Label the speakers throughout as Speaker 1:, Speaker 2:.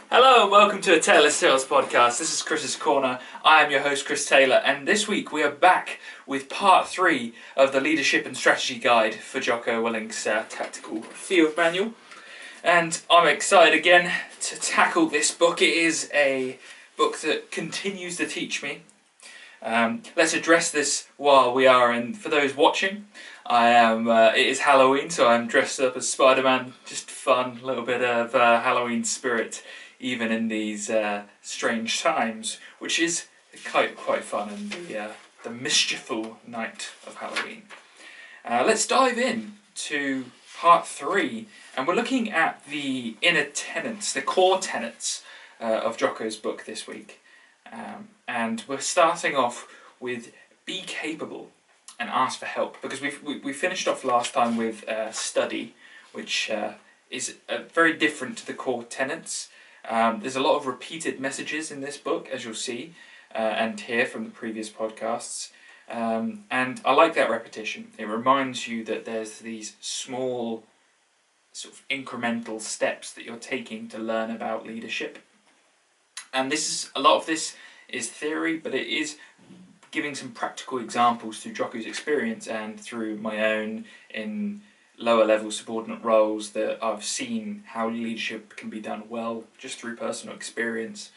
Speaker 1: Hello and welcome to a Taylor Sales podcast. This is Chris's Corner. I am your host Chris Taylor, and this week we are back with part 3 of the Leadership and Strategy Guide for Jocko Willink's Tactical Field Manual. And I'm excited again to tackle this book. It is a book that continues to teach me. Let's address this while we are, and for those watching, it is Halloween, so I'm dressed up as Spider-Man. Just fun, a little bit of Halloween spirit, even in these strange times, which is quite fun in the mischieful night of Halloween. Let's dive in to part 3, and we're looking at the inner tenets, the core tenets of Jocko's book this week. And we're starting off with be capable and ask for help, because we finished off last time with study, which is very different to the core tenets. There's a lot of repeated messages in this book, as you'll see and hear from the previous podcasts, and I like that repetition. It reminds you that there's these small sort of incremental steps that you're taking to learn about leadership, and a lot of this is theory, but it is giving some practical examples through Jocko's experience and through my own in lower level subordinate roles that I've seen how leadership can be done well just through personal experience,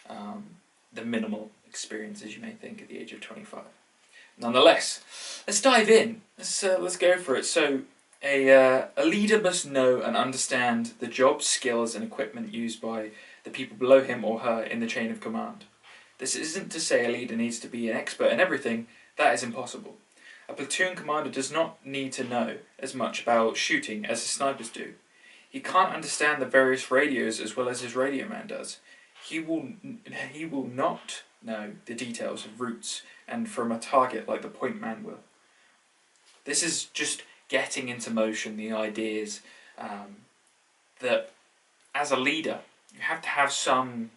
Speaker 1: the minimal experiences you may think at the age of 25. Nonetheless, let's dive in. Let's go for it. So a leader must know and understand the job, skills and equipment used by the people below him or her in the chain of command. This isn't to say a leader needs to be an expert in everything. That is impossible. A platoon commander does not need to know as much about shooting as the snipers do. He can't understand the various radios as well as his radio man does. He will not know the details of routes and from a target like the point man will. This is just getting into motion the ideas that as a leader you have to have some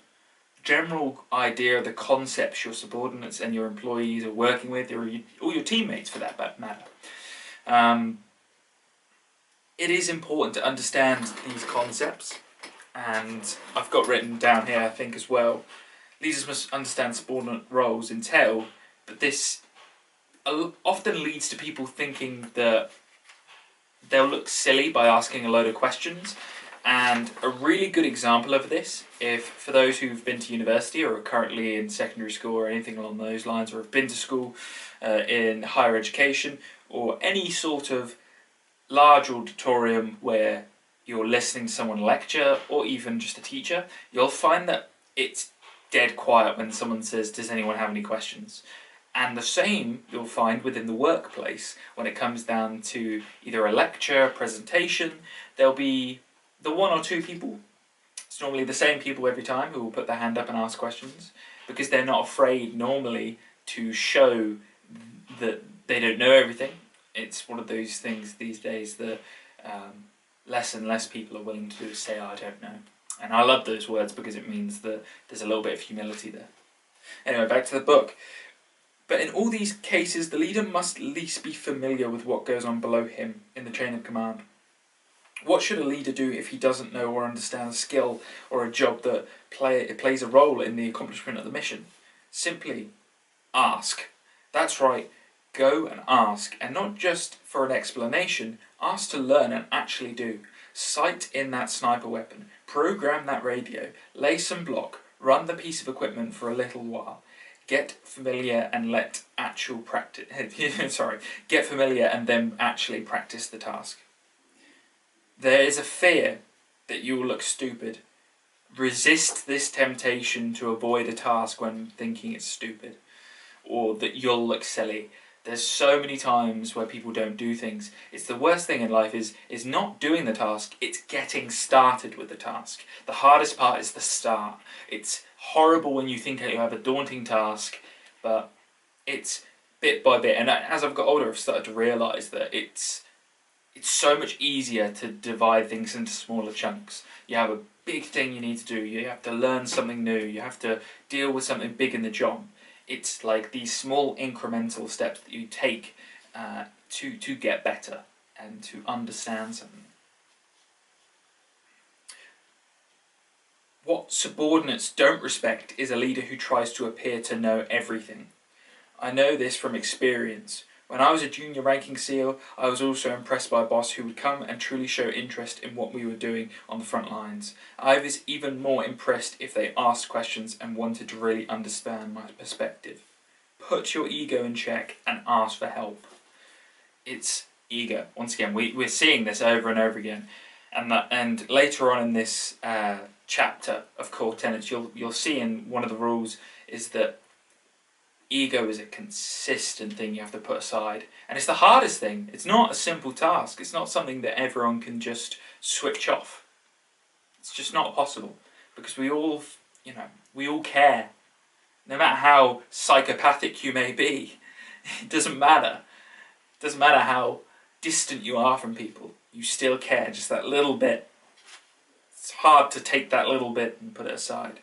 Speaker 1: general idea of the concepts your subordinates and your employees are working with, or your teammates for that matter. It is important to understand these concepts, and I've got written down here, I think as well, leaders must understand subordinate roles entail, but this often leads to people thinking that they'll look silly by asking a load of questions. And a really good example of this, for those who've been to university or are currently in secondary school or anything along those lines, or have been to school in higher education, or any sort of large auditorium where you're listening to someone lecture, or even just a teacher, you'll find that it's dead quiet when someone says, "Does anyone have any questions?" And the same you'll find within the workplace when it comes down to either a lecture, a presentation. There'll be the one or two people, it's normally the same people every time, who will put their hand up and ask questions, because they're not afraid normally to show that they don't know everything. It's one of those things these days that less and less people are willing to do, is say, "Oh, I don't know." And I love those words because it means that there's a little bit of humility there. Anyway, back to the book. But in all these cases, the leader must at least be familiar with what goes on below him in the chain of command. What should a leader do if he doesn't know or understand a skill or a job that plays a role in the accomplishment of the mission? Simply ask. That's right, go and ask, and not just for an explanation. Ask to learn and actually do. Sight in that sniper weapon, program that radio, lay some block, run the piece of equipment for a little while. Get familiar and get familiar and then actually practice the task. There is a fear that you will look stupid. Resist this temptation to avoid a task when thinking it's stupid, or that you'll look silly. There's so many times where people don't do things. It's the worst thing in life is not doing the task, it's getting started with the task. The hardest part is the start. It's horrible when you think you have a daunting task, but it's bit by bit. And as I've got older, I've started to realise that it's so much easier to divide things into smaller chunks. You have a big thing you need to do, you have to learn something new, you have to deal with something big in the job. It's like these small incremental steps that you take to get better and to understand something. What subordinates don't respect is a leader who tries to appear to know everything. I know this from experience. When I was a junior ranking SEAL, I was also impressed by a boss who would come and truly show interest in what we were doing on the front lines. I was even more impressed if they asked questions and wanted to really understand my perspective. Put your ego in check and ask for help. It's ego. Once again, we're seeing this over and over again. And later on in this chapter of core tenets, you'll see in one of the rules is that ego is a consistent thing you have to put aside, and it's the hardest thing. It's not a simple task. It's not something that everyone can just switch off. It's just not possible, because we all care. No matter how psychopathic you may be, it doesn't matter. It doesn't matter how distant you are from people. You still care, just that little bit. It's hard to take that little bit and put it aside.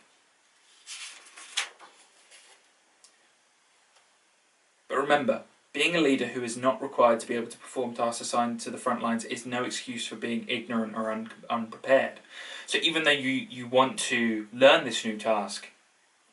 Speaker 1: But remember, being a leader who is not required to be able to perform tasks assigned to the front lines is no excuse for being ignorant or unprepared. So even though you want to learn this new task,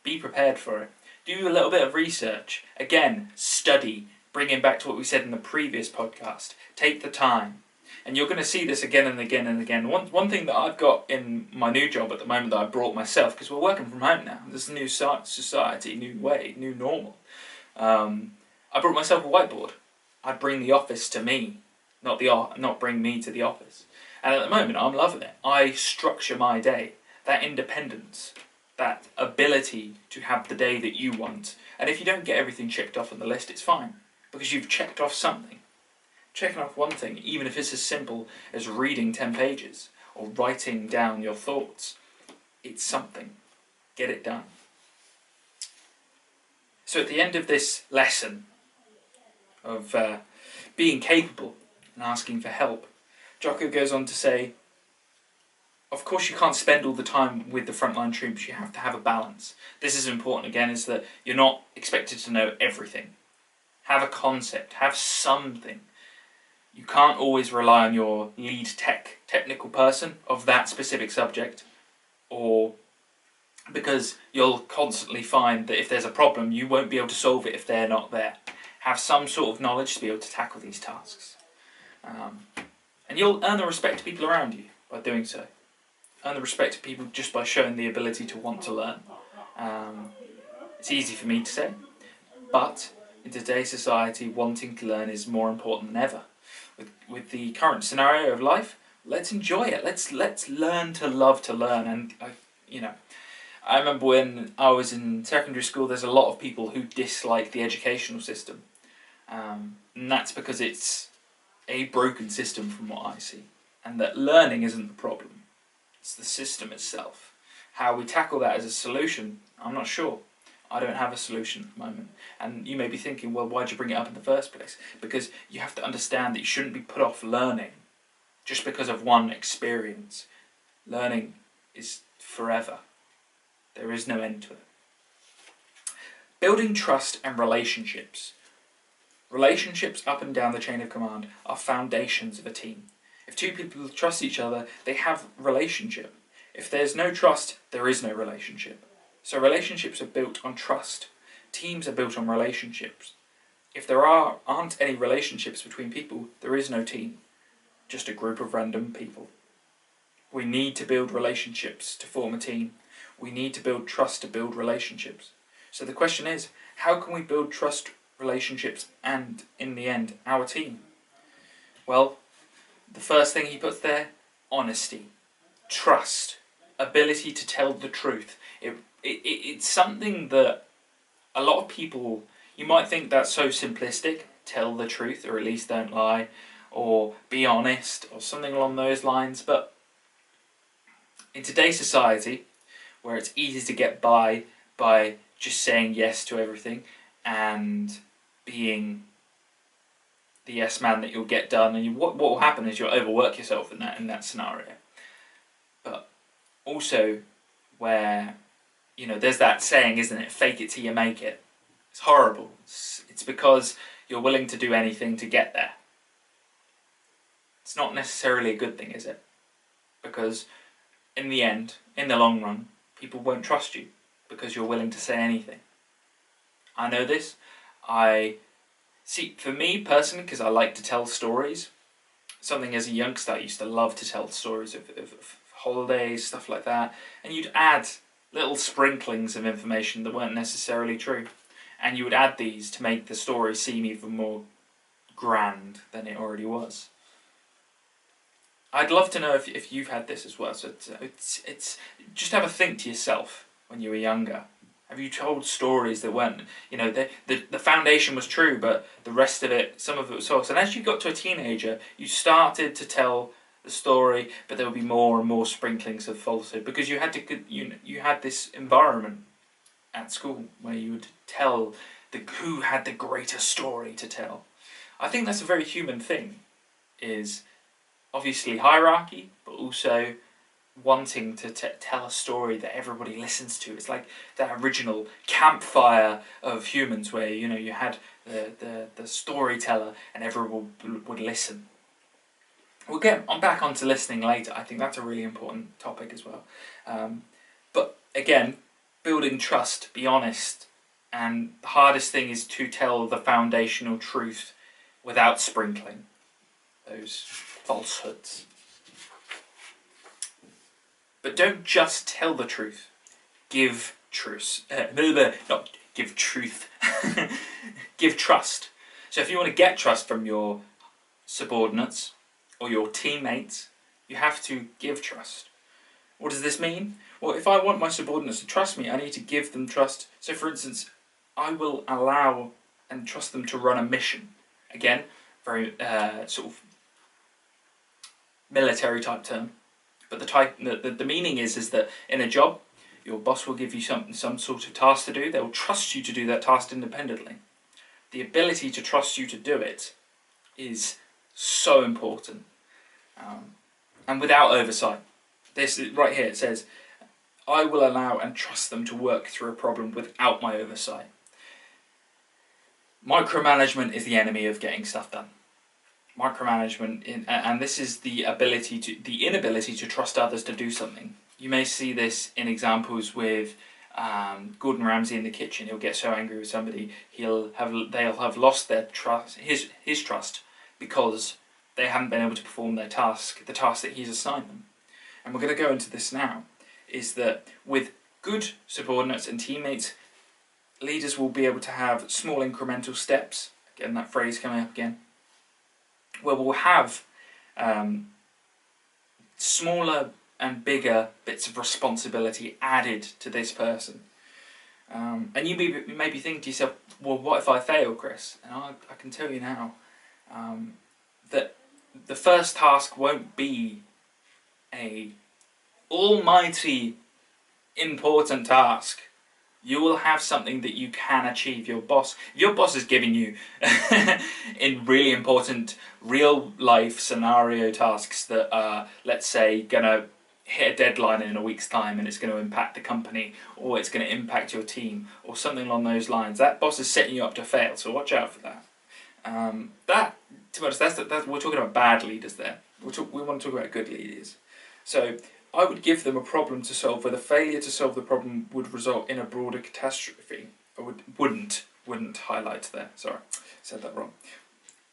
Speaker 1: be prepared for it. Do a little bit of research. Again, study. Bringing back to what we said in the previous podcast. Take the time. And you're going to see this again and again and again. One thing that I've got in my new job at the moment that I brought myself, because we're working from home now. This is a new society, new way, new normal. I brought myself a whiteboard. I bring the office to me, not bring me to the office. And at the moment, I'm loving it. I structure my day. That independence, that ability to have the day that you want. And if you don't get everything checked off on the list, it's fine, because you've checked off something. Checking off one thing, even if it's as simple as reading 10 pages or writing down your thoughts, it's something. Get it done. So at the end of this lesson of being capable and asking for help, Jocko goes on to say, of course you can't spend all the time with the frontline troops, you have to have a balance. This is important again, is that you're not expected to know everything. Have a concept, have something. You can't always rely on your lead technical person of that specific subject, or because you'll constantly find that if there's a problem, you won't be able to solve it if they're not there. Have some sort of knowledge to be able to tackle these tasks. And you'll earn the respect of people around you by doing so. Earn the respect of people just by showing the ability to want to learn. It's easy for me to say, but in today's society, wanting to learn is more important than ever. With the current scenario of life, let's enjoy it. Let's learn to love to learn. And I remember when I was in secondary school, there's a lot of people who dislike the educational system, and that's because it's a broken system from what I see, and that learning isn't the problem. It's the system itself. How we tackle that as a solution, I'm not sure. I don't have a solution at the moment. And you may be thinking, well, why'd you bring it up in the first place? Because you have to understand that you shouldn't be put off learning just because of one experience. Learning is forever. There is no end to it. Building trust and relationships. Relationships up and down the chain of command are foundations of a team. If two people trust each other, they have relationship. If there's no trust, there is no relationship. So relationships are built on trust. Teams are built on relationships. If there aren't any relationships between people, there is no team. Just a group of random people. We need to build relationships to form a team. We need to build trust to build relationships. So the question is, how can we build trust, relationships, and, in the end, our team? Well, the first thing he puts there, honesty, trust, ability to tell the truth. It's something that a lot of people, you might think that's so simplistic, tell the truth, or at least don't lie, or be honest, or something along those lines, but in today's society, where it's easy to get by just saying yes to everything, and being the yes man that you'll get done, and what will happen is you'll overwork yourself in that scenario. But also, where there's that saying, isn't it? Fake it till you make it. It's horrible. It's because you're willing to do anything to get there. It's not necessarily a good thing, is it? Because in the end, in the long run, people won't trust you because you're willing to say anything. I know this. I see, for me personally, because I like to tell stories, something as a youngster I used to love to tell stories of holidays, stuff like that, and you'd add little sprinklings of information that weren't necessarily true, and you would add these to make the story seem even more grand than it already was. I'd love to know if you've had this as well. So it's just have a think to yourself when you were younger. Have you told stories that weren't, the foundation was true, but the rest of it, some of it was false? And as you got to a teenager, you started to tell the story, but there would be more and more sprinklings of falsehood because you had this environment at school where you would tell who had the greater story to tell. I think that's a very human thing, is obviously hierarchy, but also wanting to tell a story that everybody listens to. It's like that original campfire of humans where you had the storyteller and everyone would listen. We'll get back onto listening later. I think that's a really important topic as well. But again, building trust, be honest, and the hardest thing is to tell the foundational truth without sprinkling those falsehoods. But don't just tell the truth. Give truth. Not give truth. Give trust. So if you want to get trust from your subordinates or your teammates, you have to give trust. What does this mean? Well, if I want my subordinates to trust me, I need to give them trust. So for instance, I will allow and trust them to run a mission. Again, very sort of military type term. But the meaning is that in a job, your boss will give you some sort of task to do. They will trust you to do that task independently. The ability to trust you to do it is so important. And without oversight. This right here, it says, I will allow and trust them to work through a problem without my oversight. Micromanagement is the enemy of getting stuff done. Micromanagement, and this is the inability to trust others to do something. You may see this in examples with Gordon Ramsay in the kitchen. He'll get so angry with somebody, they'll have lost their trust, his trust, because they haven't been able to perform the task that he's assigned them. And we're going to go into this now. Is that with good subordinates and teammates, leaders will be able to have small incremental steps. Again, that phrase coming up again. Where we'll have smaller and bigger bits of responsibility added to this person. And you may be thinking to yourself, well, what if I fail, Chris? And I can tell you now that the first task won't be a almighty important task. You will have something that you can achieve. Your boss is giving you in really important real life scenario tasks that are, let's say, gonna hit a deadline in a week's time and it's going to impact the company, or it's going to impact your team, or something along those lines. That boss is setting you up to fail, so watch out for that. To be honest, we're talking about bad leaders there. We want to talk about good leaders. So I would give them a problem to solve where the failure to solve the problem would result in a broader catastrophe. I wouldn't highlight there. Sorry, said that wrong.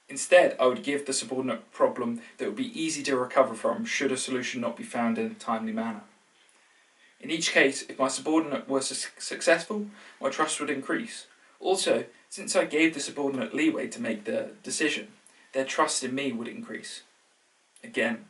Speaker 1: Instead, I would give the subordinate a problem that would be easy to recover from should a solution not be found in a timely manner. In each case, if my subordinate were successful, my trust would increase. Also, since I gave the subordinate leeway to make the decision, their trust in me would increase. Again.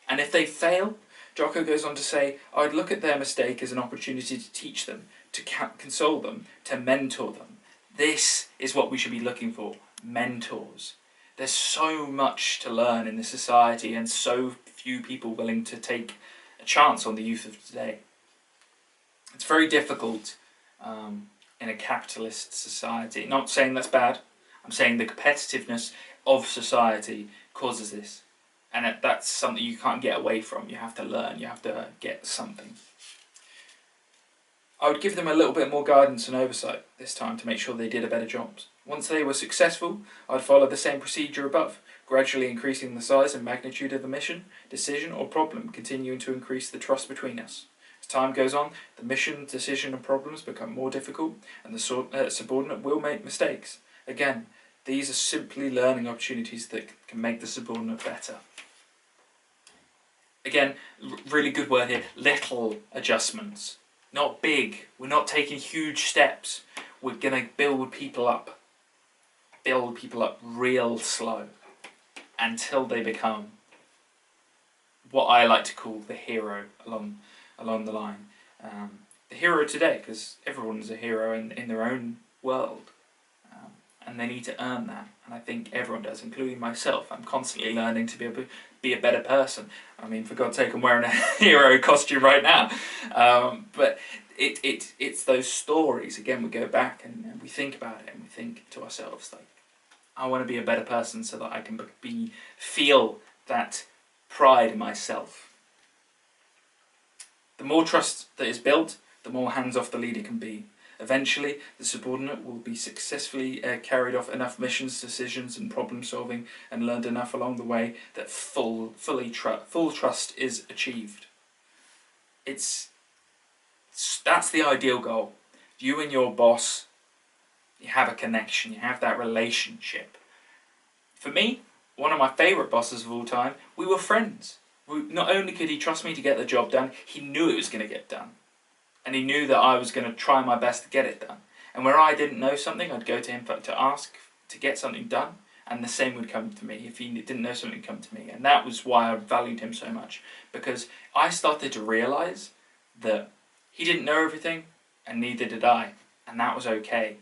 Speaker 1: And if they fail, Jocko goes on to say, I'd look at their mistake as an opportunity to teach them, to console them, to mentor them. This is what we should be looking for, mentors. There's so much to learn in this society and so few people willing to take a chance on the youth of today. It's very difficult in a capitalist society. Not saying that's bad, I'm saying the competitiveness of society causes this. And that's something you can't get away from. You have to learn, you have to get something. I would give them a little bit more guidance and oversight this time to make sure they did a better job. Once they were successful, I'd follow the same procedure above, gradually increasing the size and magnitude of the mission, decision or problem, continuing to increase the trust between us. As time goes on, the mission, decision and problems become more difficult, and the subordinate will make mistakes. Again, these are simply learning opportunities that can make the subordinate better. Again, really good word here, little adjustments. Not big. We're not taking huge steps. We're going to build people up. Build people up real slow until they become what I like to call the hero along the line. The hero today, because everyone's a hero in their own world. And they need to earn that. And I think everyone does, including myself. I'm constantly learning to be able to be a better person. I mean, for God's sake, I'm wearing a hero costume right now. But it's those stories. Again, we go back and we think about it and we think to ourselves, like, I want to be a better person so that I can feel that pride in myself. The more trust that is built, the more hands-off the leader can be. Eventually, the subordinate will be successfully carried off enough missions, decisions and problem solving and learned enough along the way that full trust is achieved. That's the ideal goal. You and your boss, you have a connection, you have that relationship. For me, one of my favourite bosses of all time, we were friends. Not only could he trust me to get the job done, he knew it was going to get done. And he knew that I was going to try my best to get it done. And where I didn't know something, I'd go to him to ask to get something done. And the same would come to me. If he didn't know something, come to me. And that was why I valued him so much. Because I started to realise that he didn't know everything, and neither did I. And that was okay.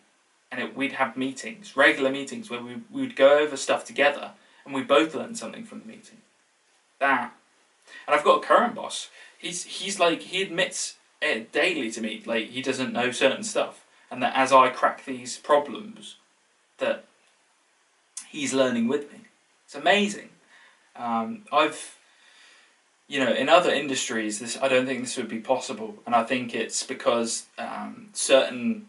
Speaker 1: And we'd have meetings, regular meetings, where we would go over stuff together. And we both learned something from the meeting. That. And I've got a current boss. He's like, he admits daily to me, like, he doesn't know certain stuff, and that as I crack these problems, that he's learning with me. It's amazing. I've, in other industries, I don't think this would be possible, and I think it's because certainly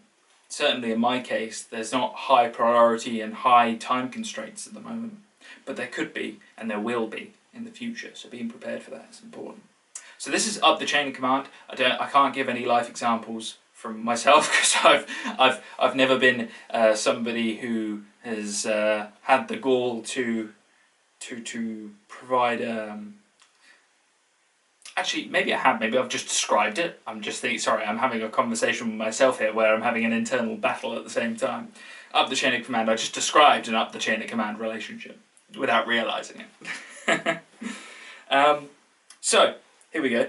Speaker 1: in my case, there's not high priority and high time constraints at the moment, but there could be, and there will be in the future. So being prepared for that is important. So this is up the chain of command. I can't give any life examples from myself because I've never been somebody who has had the gall to provide. Actually, maybe I have. Maybe I've just described it. I'm just thinking. Sorry, I'm having a conversation with myself here where I'm having an internal battle at the same time. Up the chain of command. I just described an up the chain of command relationship without realising it. So. Here we go.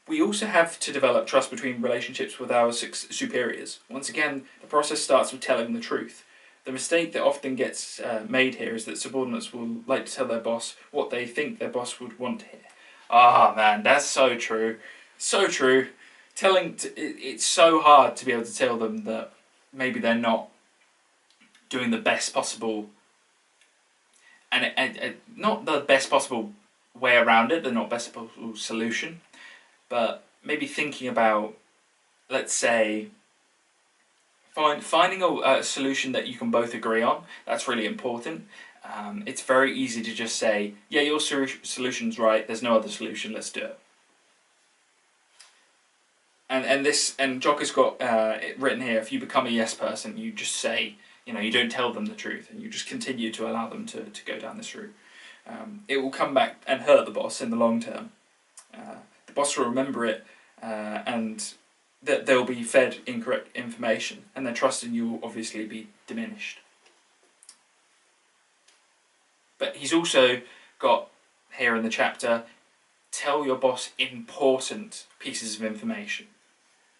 Speaker 1: We also have to develop trust between relationships with our superiors. Once again, the process starts with telling the truth. The mistake that often gets made here is that subordinates will like to tell their boss what they think their boss would want to hear. Ah, man, that's so true. So true. It's so hard to be able to tell them that maybe they're not doing the best possible, and not the best possible way around it, the not best possible solution, but maybe thinking about, let's say, finding a solution that you can both agree on. That's really important. It's very easy to just say, yeah, your solution's right, there's no other solution, let's do it. And Jock has got it written here, if you become a yes person, you just say, you don't tell them the truth, and you just continue to allow them to go down this route. It will come back and hurt the boss in the long term. The boss will remember it, and that they'll be fed incorrect information, and their trust in you will obviously be diminished. But he's also got here in the chapter, tell your boss important pieces of information.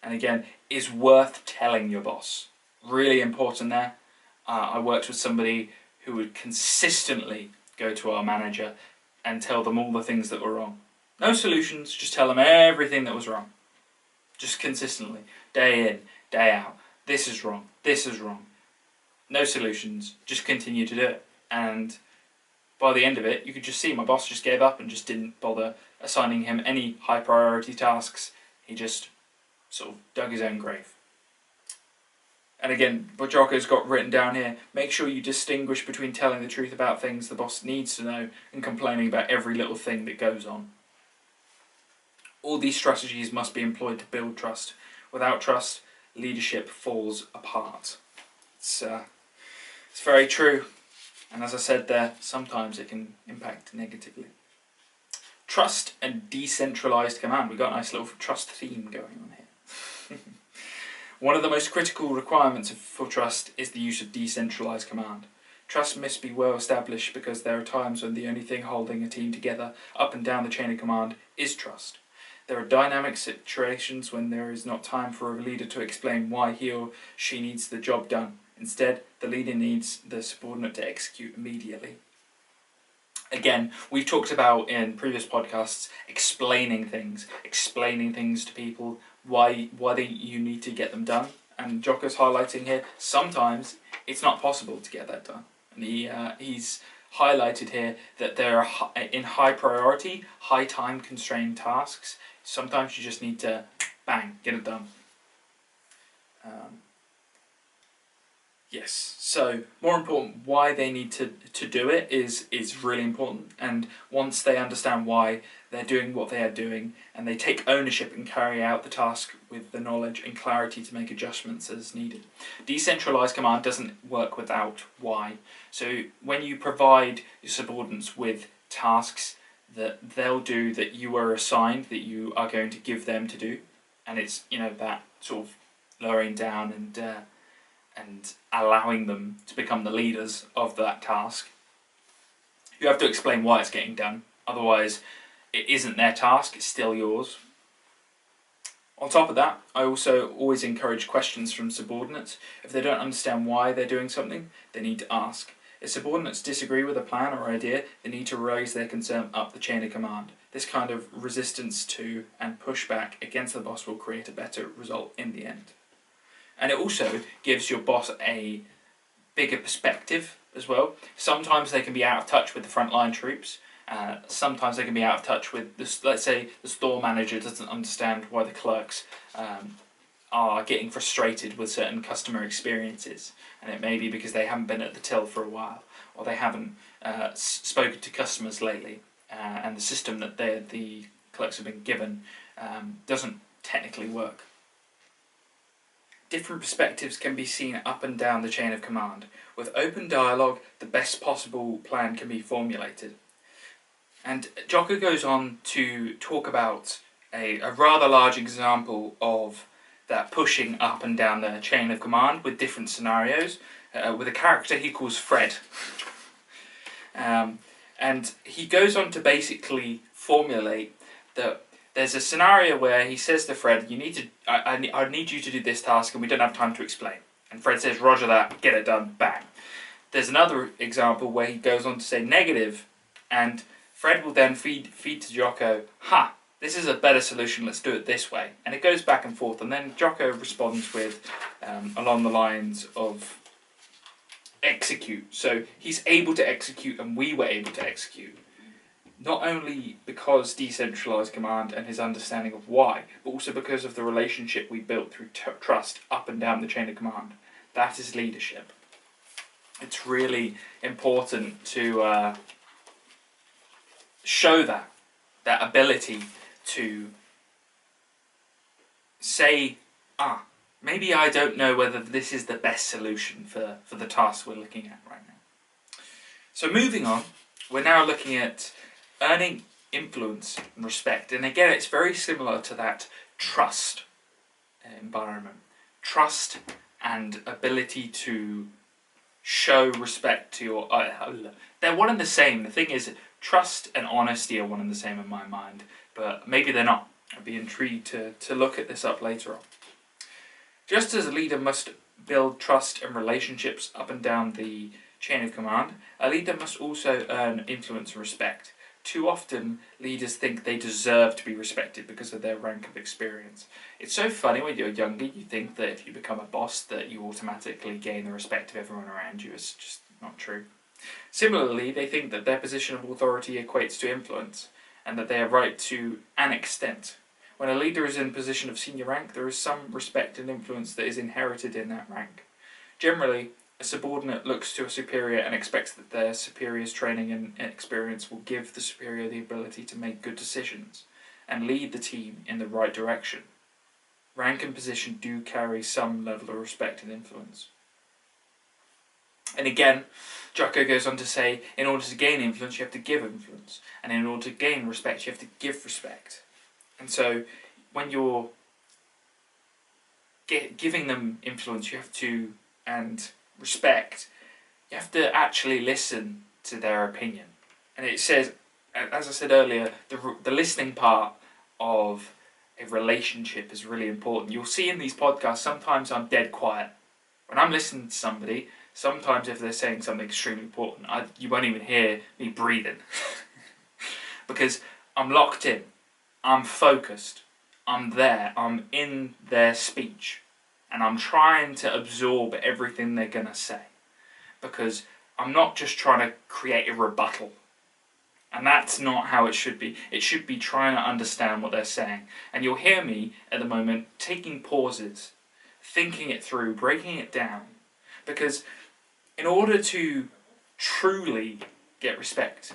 Speaker 1: And again, is worth telling your boss. Really important there. I worked with somebody who would consistently go to our manager and tell them all the things that were wrong. No solutions, just tell them everything that was wrong. Just consistently, day in, day out. This is wrong, this is wrong. No solutions, just continue to do it. And by the end of it, you could just see my boss just gave up and just didn't bother assigning him any high priority tasks. He just sort of dug his own grave. And again, what Jocko's got written down here, make sure you distinguish between telling the truth about things the boss needs to know and complaining about every little thing that goes on. All these strategies must be employed to build trust. Without trust, leadership falls apart. It's very true, and as I said there, sometimes it can impact negatively. Trust and decentralised command. We've got a nice little trust theme going on here. One of the most critical requirements for trust is the use of decentralised command. Trust must be well established because there are times when the only thing holding a team together up and down the chain of command is trust. There are dynamic situations when there is not time for a leader to explain why he or she needs the job done. Instead, the leader needs the subordinate to execute immediately. Again, we've talked about in previous podcasts explaining things to people, why you need to get them done. And Jocko's highlighting here, sometimes it's not possible to get that done. And he's highlighted here that there are in high priority, high time constrained tasks. Sometimes you just need to, bang, get it done. Yes, so more important, why they need to do it is really important. And once they understand why they're doing what they are doing, and they take ownership and carry out the task with the knowledge and clarity to make adjustments as needed. Decentralised command doesn't work without why. So when you provide your subordinates with tasks that they'll do, that you are assigned, that you are going to give them to do, and it's, you know, that sort of lowering down and allowing them to become the leaders of that task, you have to explain why it's getting done. Otherwise, it isn't their task, it's still yours. On top of that, I also always encourage questions from subordinates. If they don't understand why they're doing something, they need to ask. If subordinates disagree with a plan or idea, they need to raise their concern up the chain of command. This kind of resistance to and pushback against the boss will create a better result in the end. And it also gives your boss a bigger perspective as well. Sometimes they can be out of touch with the frontline troops. Sometimes they can be out of touch with, let's say, the store manager doesn't understand why the clerks are getting frustrated with certain customer experiences. And it may be because they haven't been at the till for a while, or they haven't spoken to customers lately, and the system that the clerks have been given doesn't technically work. Different perspectives can be seen up and down the chain of command. With open dialogue, the best possible plan can be formulated. And Jocko goes on to talk about a rather large example of that pushing up and down the chain of command with different scenarios, with a character he calls Fred. And he goes on to basically formulate that there's a scenario where he says to Fred, "You need to, I need you to do this task, and we don't have time to explain." And Fred says, "Roger that, get it done, bang." There's another example where he goes on to say negative, and Fred will then feed to Jocko, "Ha, this is a better solution, let's do it this way." And it goes back and forth, and then Jocko responds with, along the lines of, execute. So he's able to execute, and we were able to execute. Not only because decentralised command and his understanding of why, but also because of the relationship we built through trust up and down the chain of command. That is leadership. It's really important to show that ability to say, maybe I don't know whether this is the best solution for the task we're looking at right now. So moving on, we're now looking at earning influence and respect. And again, it's very similar to that trust environment. Trust and ability to show respect to your... they're one and the same. The thing is, trust and honesty are one and the same in my mind, but maybe they're not. I'd be intrigued to look at this up later on. Just as a leader must build trust and relationships up and down the chain of command, a leader must also earn influence and respect. Too often, leaders think they deserve to be respected because of their rank of experience. It's so funny when you're younger, you think that if you become a boss that you automatically gain the respect of everyone around you. It's just not true. Similarly, they think that their position of authority equates to influence, and that they are right to an extent. When a leader is in a position of senior rank, there is some respect and influence that is inherited in that rank. Generally, a subordinate looks to a superior and expects that their superior's training and experience will give the superior the ability to make good decisions. and lead the team in the right direction. Rank and position do carry some level of respect and influence. And again, Jocko goes on to say, in order to gain influence, you have to give influence. And in order to gain respect, you have to give respect. And so, when you're giving them influence, you have to, and respect, you have to actually listen to their opinion. And it says, as I said earlier, the listening part of a relationship is really important. You'll see in these podcasts, sometimes I'm dead quiet. When I'm listening to somebody, sometimes if they're saying something extremely important, you won't even hear me breathing. Because I'm locked in, I'm focused, I'm there, I'm in their speech, and I'm trying to absorb everything they're going to say. Because I'm not just trying to create a rebuttal. And that's not how it should be. It should be trying to understand what they're saying. And you'll hear me at the moment taking pauses, thinking it through, breaking it down. Because in order to truly get respect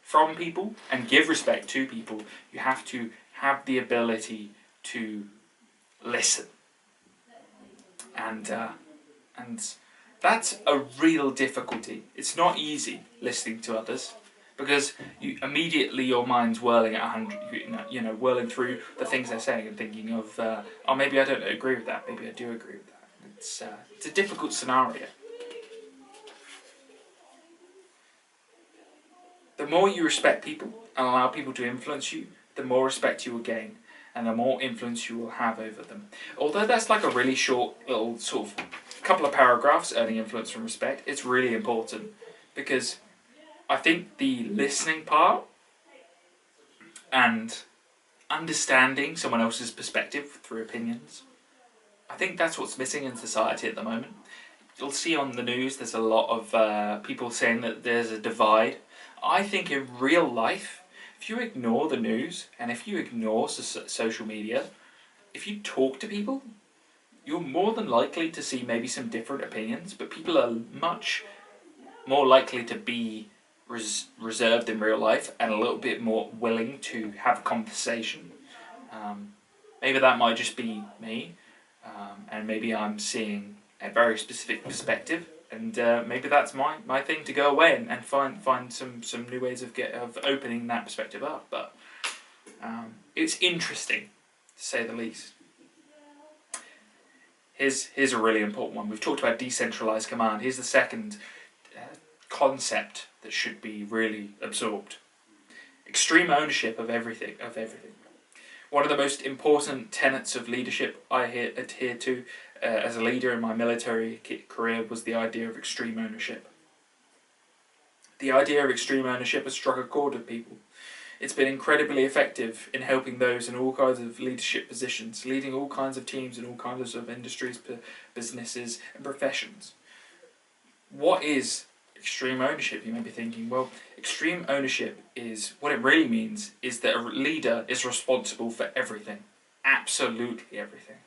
Speaker 1: from people and give respect to people, you have to have the ability to listen. And that's a real difficulty. It's not easy listening to others, because your mind's whirling at 100, whirling through the things they're saying and thinking of, oh, maybe I don't agree with that, maybe I do agree with that. It's a difficult scenario. The more you respect people and allow people to influence you, the more respect you will gain, and the more influence you will have over them. Although that's like a really short little sort of couple of paragraphs, earning influence from respect, it's really important, because I think the listening part and understanding someone else's perspective through opinions, I think that's what's missing in society at the moment. You'll see on the news there's a lot of people saying that there's a divide. I think in real life, if you ignore the news and if you ignore social media, if you talk to people, you're more than likely to see maybe some different opinions, but people are much more likely to be reserved in real life and a little bit more willing to have a conversation. Maybe that might just be me, and maybe I'm seeing a very specific perspective, and maybe that's my thing to go away and find some new ways of opening that perspective up. But it's interesting, to say the least. Here's a really important one. We've talked about decentralized command. Here's the second concept that should be really absorbed. Extreme ownership of everything. One of the most important tenets of leadership I adhere to as a leader in my military career was the idea of extreme ownership. The idea of extreme ownership has struck a chord with people. It's been incredibly effective in helping those in all kinds of leadership positions, leading all kinds of teams in all kinds of industries, businesses and professions. What is extreme ownership, you may be thinking? Well, extreme ownership is, what it really means is that a leader is responsible for everything. Absolutely everything.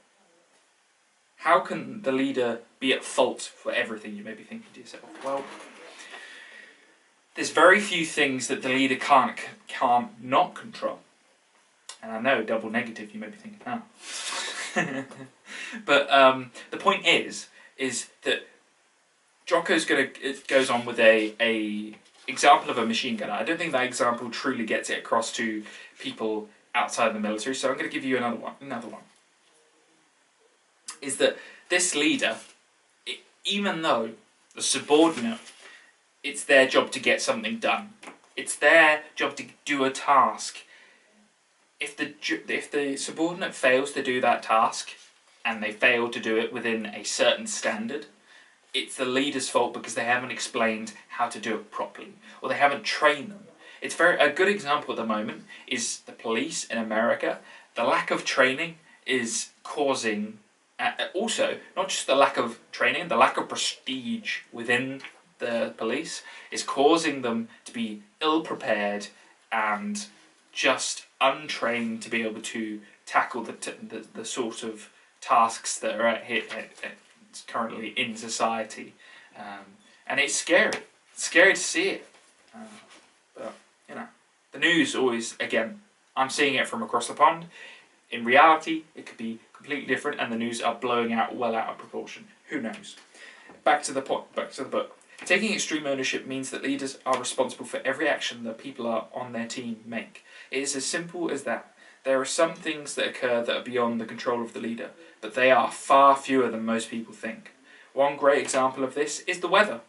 Speaker 1: How can the leader be at fault for everything, you may be thinking to yourself? Well, there's very few things that the leader can't not control. And I know, double negative, you may be thinking, oh. But the point is that Jocko's goes on with a example of a machine gunner. I don't think that example truly gets it across to people outside the military, so I'm going to give you another one. Is that this leader, even though the subordinate, it's their job to get something done. It's their job to do a task. If the subordinate fails to do that task, and they fail to do it within a certain standard, it's the leader's fault because they haven't explained how to do it properly, or they haven't trained them. It's a good example at the moment is the police in America. The lack of training is causing, also, not just the lack of training, the lack of prestige within the police is causing them to be ill-prepared and just untrained to be able to tackle the sort of tasks that are currently in society. And it's scary. It's scary to see it. But, the news always, again, I'm seeing it from across the pond. In reality, it could be completely different, and the news are blowing out well out of proportion. Who knows? Back to the book. Taking extreme ownership means that leaders are responsible for every action that people are on their team make. It is as simple as that. There are some things that occur that are beyond the control of the leader, but they are far fewer than most people think. One great example of this is the weather.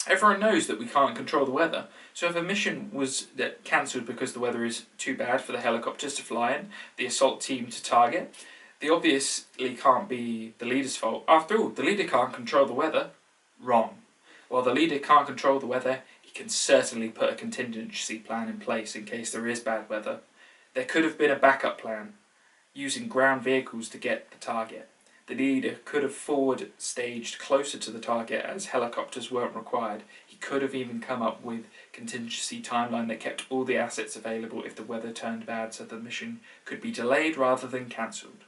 Speaker 1: Everyone knows that we can't control the weather, so if a mission was cancelled because the weather is too bad for the helicopters to fly in, the assault team to target, they obviously can't be the leader's fault. After all, the leader can't control the weather. Wrong. While the leader can't control the weather, he can certainly put a contingency plan in place in case there is bad weather. There could have been a backup plan, using ground vehicles to get the target. The leader could have forward staged closer to the target as helicopters weren't required. He could have even come up with contingency timeline that kept all the assets available if the weather turned bad so the mission could be delayed rather than cancelled.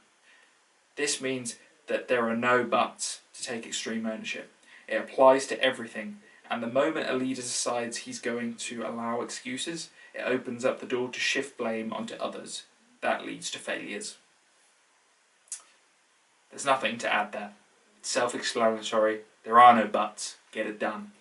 Speaker 1: This means that there are no buts to take extreme ownership. It applies to everything, and the moment a leader decides he's going to allow excuses, it opens up the door to shift blame onto others. That leads to failures. There's nothing to add there. It's self-explanatory. There are no buts. Get it done.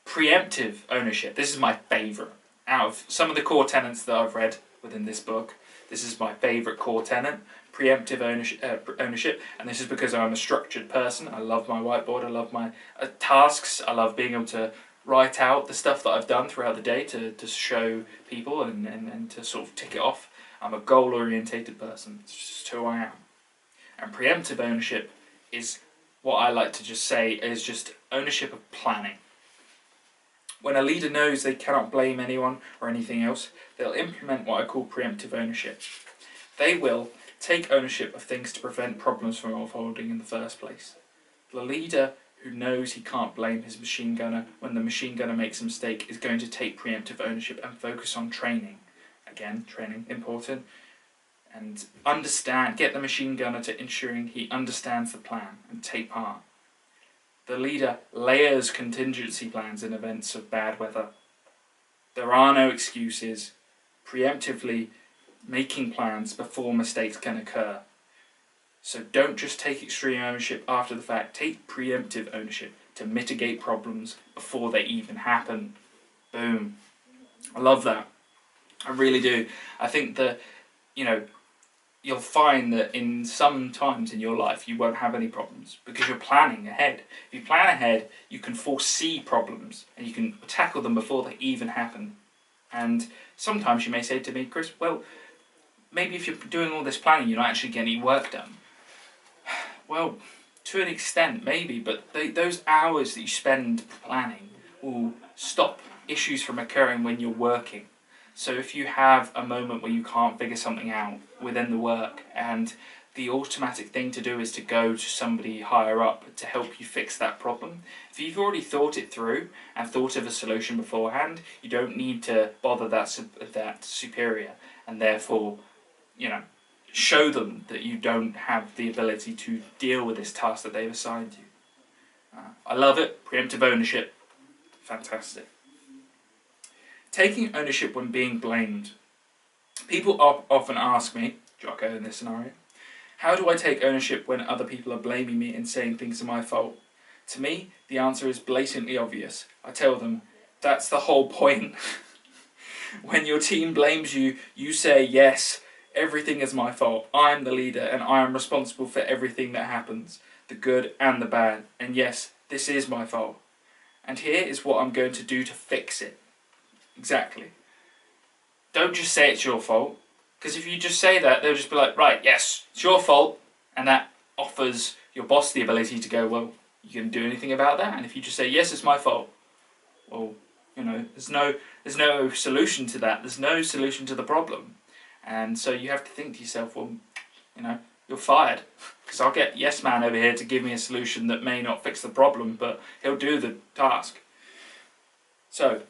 Speaker 1: Preemptive ownership. This is my favourite. Out of some of the core tenets that I've read within this book, this is my favourite core tenet. Preemptive ownership. And this is because I'm a structured person. I love my whiteboard. I love my tasks. I love being able to write out the stuff that I've done throughout the day to show people and to sort of tick it off. I'm a goal-orientated person. It's just who I am. And preemptive ownership is what I like to just say is just ownership of planning. When a leader knows they cannot blame anyone or anything else, they'll implement what I call preemptive ownership. They will take ownership of things to prevent problems from unfolding in the first place. The leader who knows he can't blame his machine gunner when the machine gunner makes a mistake is going to take preemptive ownership and focus on training. Again, training, important. And get the machine gunner to ensuring he understands the plan and take part. The leader layers contingency plans in events of bad weather. There are no excuses. Preemptively making plans before mistakes can occur. So don't just take extreme ownership after the fact. Take preemptive ownership to mitigate problems before they even happen. Boom. I love that. I really do. I think that, you'll find that in some times in your life you won't have any problems because you're planning ahead. If you plan ahead, you can foresee problems and you can tackle them before they even happen. And sometimes you may say to me, Chris, well, maybe if you're doing all this planning, you're not actually getting any work done. Well, to an extent, maybe, but those hours that you spend planning will stop issues from occurring when you're working. So if you have a moment where you can't figure something out within the work, and the automatic thing to do is to go to somebody higher up to help you fix that problem, if you've already thought it through and thought of a solution beforehand, you don't need to bother that superior, and therefore, show them that you don't have the ability to deal with this task that they've assigned you. I love it. Preemptive ownership. Fantastic. Taking ownership when being blamed. People often ask me, Jocko in this scenario, how do I take ownership when other people are blaming me and saying things are my fault? To me, the answer is blatantly obvious. I tell them, that's the whole point. When your team blames you, you say, yes, everything is my fault. I'm the leader and I am responsible for everything that happens, the good and the bad. And yes, this is my fault. And here is what I'm going to do to fix it. Exactly. Don't just say it's your fault, because if you just say that, they'll just be like, right, yes, it's your fault, and that offers your boss the ability to go, well, you can do anything about that? And if you just say, yes, it's my fault, well, there's no solution to that. There's no solution to the problem. And so you have to think to yourself, well, you're fired, because I'll get yes man over here to give me a solution that may not fix the problem, but he'll do the task. So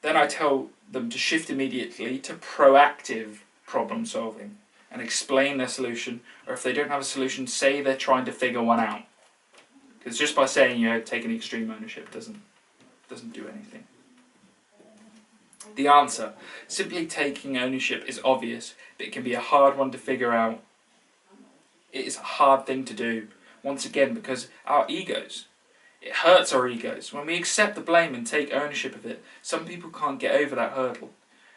Speaker 1: then I tell them to shift immediately to proactive problem solving and explain their solution, or if they don't have a solution, say they're trying to figure one out. Because just by saying taking extreme ownership doesn't do anything. The answer, simply taking ownership, is obvious, but it can be a hard one to figure out. It is a hard thing to do, once again, because our egos. It hurts our egos. When we accept the blame and take ownership of it, some people can't get over that hurdle.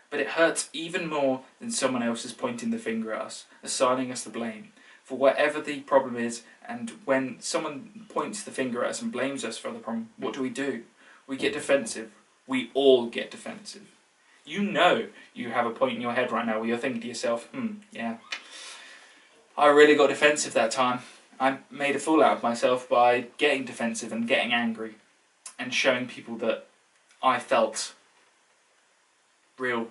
Speaker 1: But it hurts even more than someone else is pointing the finger at us, assigning us the blame for whatever the problem is. And when someone points the finger at us and blames us for the problem, what do? We get defensive. We all get defensive. You know you have a point in your head right now where you're thinking to yourself, yeah, I really got defensive that time. I made a fool out of myself by getting defensive and getting angry and showing people that I felt real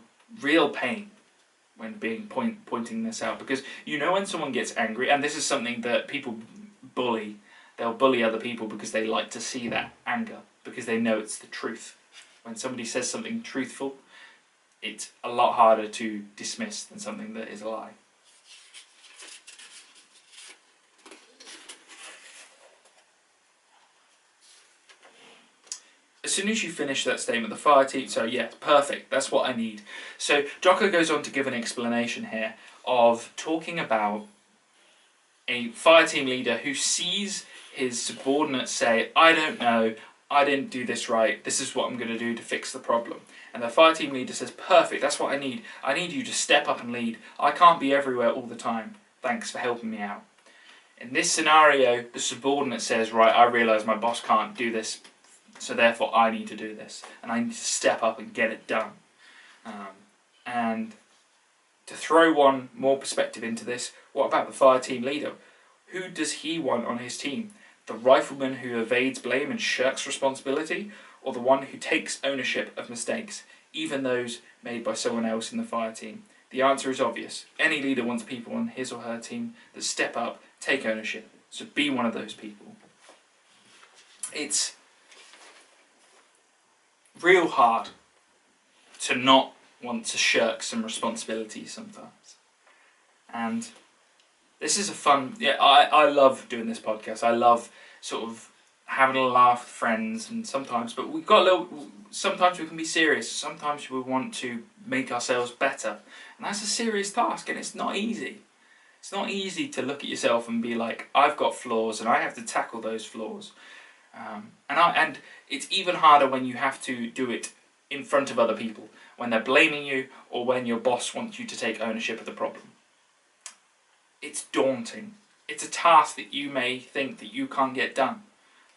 Speaker 1: pain when pointing this out. Because you know when someone gets angry, and this is something that people bully, they'll bully other people because they like to see that anger, because they know it's the truth. When somebody says something truthful, it's a lot harder to dismiss than something that is a lie. As soon as you finish that statement, the fire team, so yeah, perfect, that's what I need. So Jocko goes on to give an explanation here of talking about a fire team leader who sees his subordinates say, I don't know, I didn't do this right, this is what I'm going to do to fix the problem. And the fire team leader says, perfect, that's what I need. I need you to step up and lead. I can't be everywhere all the time. Thanks for helping me out. In this scenario, the subordinate says, right, I realise my boss can't do this, so therefore I need to do this. And I need to step up and get it done. And to throw one more perspective into this, what about the fire team leader? Who does he want on his team? The rifleman who evades blame and shirks responsibility, or the one who takes ownership of mistakes, even those made by someone else in the fire team? The answer is obvious. Any leader wants people on his or her team that step up, take ownership. So be one of those people. It's real hard to not want to shirk some responsibility sometimes. And this is a fun, I love doing this podcast. I love sort of having a laugh with friends, and sometimes we can be serious. Sometimes we want to make ourselves better. And that's a serious task, and it's not easy. It's not easy to look at yourself and be like, I've got flaws and I have to tackle those flaws. And it's even harder when you have to do it in front of other people, when they're blaming you or when your boss wants you to take ownership of the problem. It's daunting. It's a task that you may think that you can't get done,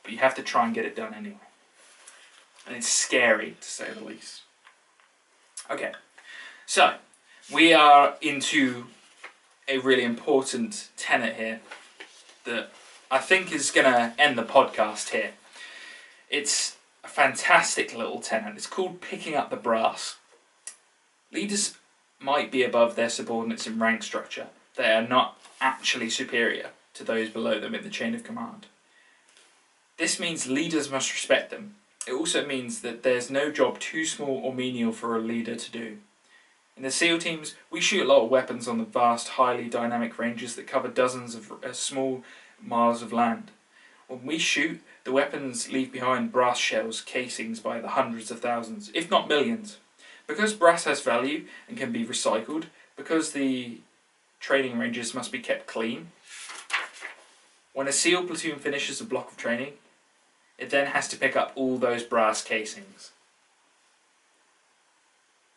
Speaker 1: but you have to try and get it done anyway. And it's scary, to say the least. Okay, so we are into a really important tenet here that I think is going to end the podcast here. It's a fantastic little tenet. It's called picking up the brass. Leaders might be above their subordinates in rank structure. They are not actually superior to those below them in the chain of command. This means leaders must respect them. It also means that there's no job too small or menial for a leader to do. In the SEAL teams, we shoot a lot of weapons on the vast, highly dynamic ranges that cover dozens of small miles of land. When we shoot, the weapons leave behind brass shells, casings by the hundreds of thousands, if not millions. Because brass has value and can be recycled, because the training ranges must be kept clean, when a SEAL platoon finishes a block of training, it then has to pick up all those brass casings.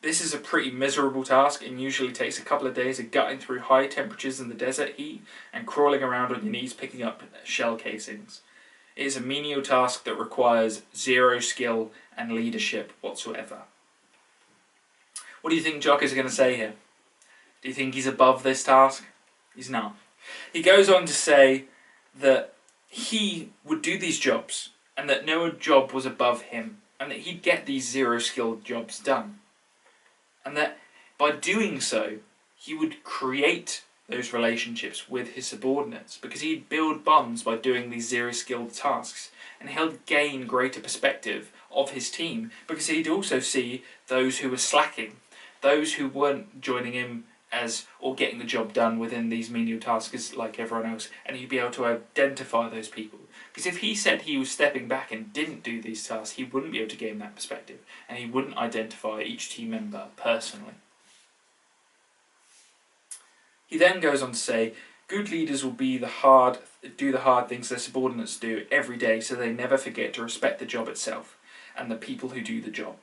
Speaker 1: This is a pretty miserable task and usually takes a couple of days of gutting through high temperatures in the desert heat and crawling around on your knees picking up shell casings. It is a menial task that requires zero skill and leadership whatsoever. What do you think Jock is going to say here? Do you think he's above this task? He's not. He goes on to say that he would do these jobs and that no job was above him and that he'd get these zero-skilled jobs done. And that by doing so, he would create those relationships with his subordinates because he'd build bonds by doing these zero-skilled tasks, and he'll gain greater perspective of his team because he'd also see those who were slacking, those who weren't joining him or getting the job done within these menial tasks like everyone else, and he'd be able to identify those people Because if he said he was stepping back and didn't do these tasks, he wouldn't be able to gain that perspective, and he wouldn't identify each team member personally. He then goes on to say, good leaders will do the hard things their subordinates do every day, so they never forget to respect the job itself and the people who do the job.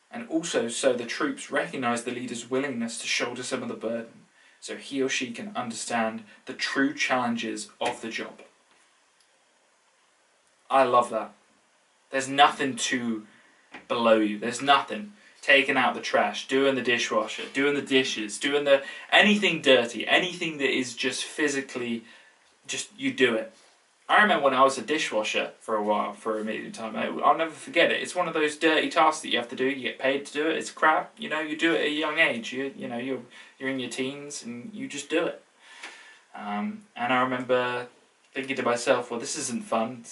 Speaker 1: And also so the troops recognise the leader's willingness to shoulder some of the burden, so he or she can understand the true challenges of the job. I love that. There's nothing too below you. There's nothing. Taking out the trash, doing the dishwasher, doing the dishes, doing anything dirty, anything that is just physically, just you do it. I remember when I was a dishwasher for a while, for a medium time, I'll never forget it. It's one of those dirty tasks that you have to do, you get paid to do it, it's crap, you do it at a young age, you're in your teens and you just do it. And I remember thinking to myself, well, this isn't fun,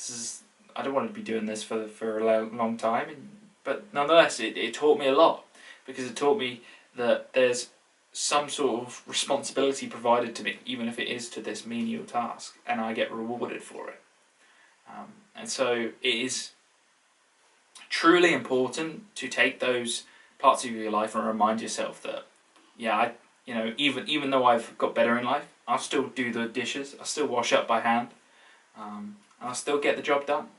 Speaker 1: I don't want to be doing this for a long time. But nonetheless, it taught me a lot, because it taught me that there's some sort of responsibility provided to me, even if it is to this menial task, and I get rewarded for it. And so it is truly important to take those parts of your life and remind yourself that, yeah, even though I've got better in life, I'll still do the dishes, I'll still wash up by hand, and I'll still get the job done.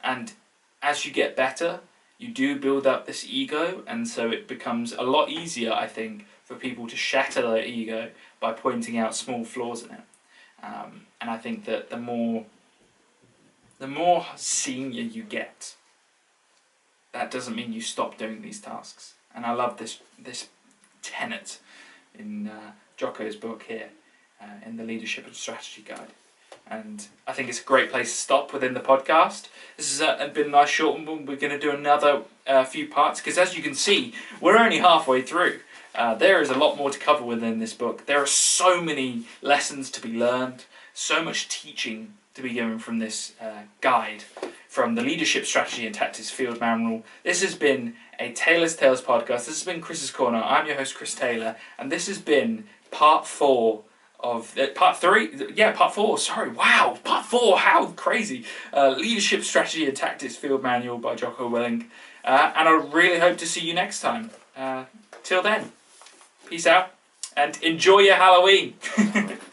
Speaker 1: And as you get better, you do build up this ego, and so it becomes a lot easier, I think, for people to shatter their ego by pointing out small flaws in it. And I think that the more senior you get, that doesn't mean you stop doing these tasks. And I love this tenet in Jocko's book here, in the Leadership and Strategy Guide. And I think it's a great place to stop within the podcast. This has been a nice short one. We're going to do another few parts, because as you can see, we're only halfway through. There is a lot more to cover within this book. There are so many lessons to be learned, so much teaching to be given from this guide, from the Leadership Strategy and Tactics Field Manual. This has been a Taylor's Tales podcast. This has been Chris's Corner. I'm your host, Chris Taylor, and this has been part 4 of part 4, sorry, wow, part 4, how crazy. Leadership Strategy and Tactics Field Manual by Jocko Willink, and I really hope to see you next time. Till then, peace out and enjoy your Halloween.